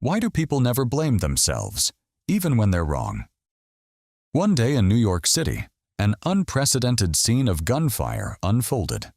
Why do people never blame themselves, even when they're wrong? One day in New York City, an unprecedented scene of gunfire unfolded.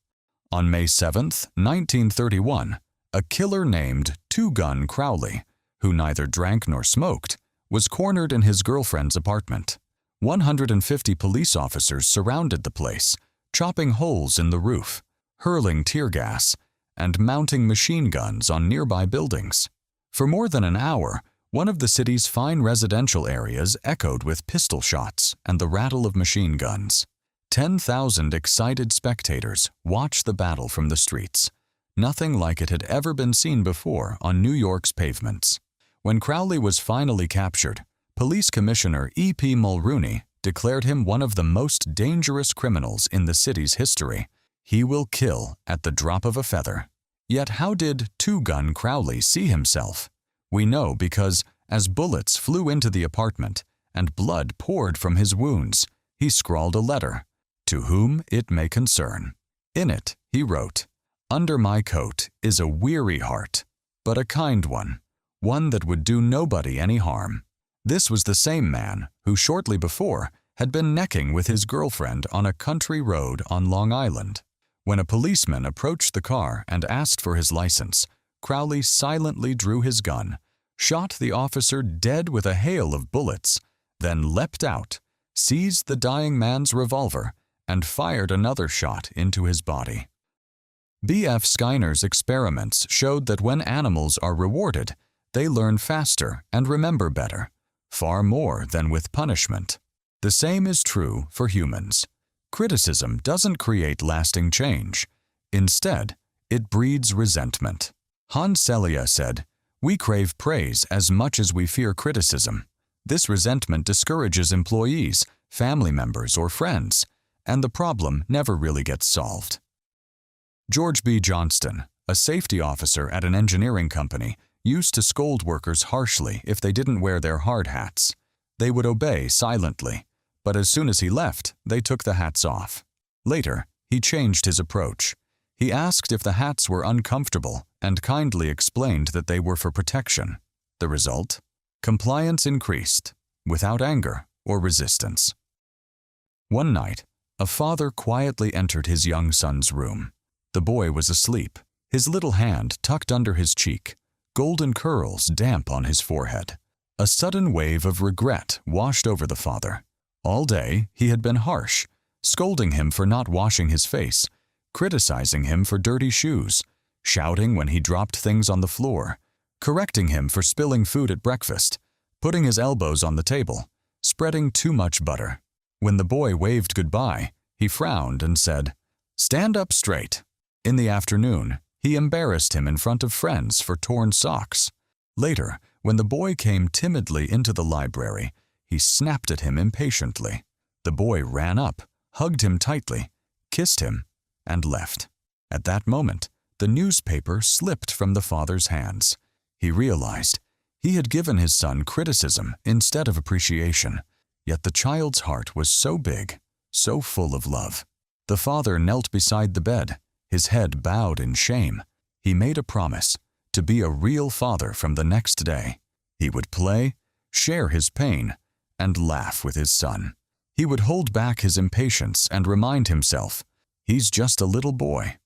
On May 7, 1931, a killer named Two-Gun Crowley, who neither drank nor smoked, was cornered in his girlfriend's apartment. 150 police officers surrounded the place, chopping holes in the roof, hurling tear gas, and mounting machine guns on nearby buildings. For more than an hour, one of the city's fine residential areas echoed with pistol shots and the rattle of machine guns. 10,000 excited spectators watched the battle from the streets. Nothing like it had ever been seen before on New York's pavements. When Crowley was finally captured, Police Commissioner E.P. Mulrooney declared him one of the most dangerous criminals in the city's history. He will kill at the drop of a feather. Yet how did Two-Gun Crowley see himself? We know because, as bullets flew into the apartment and blood poured from his wounds, he scrawled a letter, "To whom it may concern." In it, he wrote, "Under my coat is a weary heart, but a kind one that would do nobody any harm." This was the same man who shortly before had been necking with his girlfriend on a country road on Long Island. When a policeman approached the car and asked for his license, Crowley silently drew his gun, shot the officer dead with a hail of bullets, then leapt out, seized the dying man's revolver, and fired another shot into his body. B.F. Skinner's experiments showed that when animals are rewarded, they learn faster and remember better, far more than with punishment. The same is true for humans. Criticism doesn't create lasting change. Instead, it breeds resentment. Hans Selye said, "We crave praise as much as we fear criticism. This resentment discourages employees, family members, or friends, and the problem never really gets solved." George B. Johnston, a safety officer at an engineering company, used to scold workers harshly if they didn't wear their hard hats. They would obey silently, but as soon as he left, they took the hats off. Later, he changed his approach. He asked if the hats were uncomfortable and kindly explained that they were for protection. The result? Compliance increased, without anger or resistance. One night, a father quietly entered his young son's room. The boy was asleep, his little hand tucked under his cheek, golden curls damp on his forehead. A sudden wave of regret washed over the father. All day, he had been harsh, scolding him for not washing his face, criticizing him for dirty shoes, shouting when he dropped things on the floor, correcting him for spilling food at breakfast, putting his elbows on the table, spreading too much butter. When the boy waved goodbye, he frowned and said, "Stand up straight." In the afternoon, he embarrassed him in front of friends for torn socks. Later, when the boy came timidly into the library, he snapped at him impatiently. The boy ran up, hugged him tightly, kissed him, and left. At that moment, the newspaper slipped from the father's hands. He realized he had given his son criticism instead of appreciation, yet the child's heart was so big, so full of love. The father knelt beside the bed, his head bowed in shame. He made a promise to be a real father from the next day. He would play, share his pain, and laugh with his son. He would hold back his impatience and remind himself, he's just a little boy,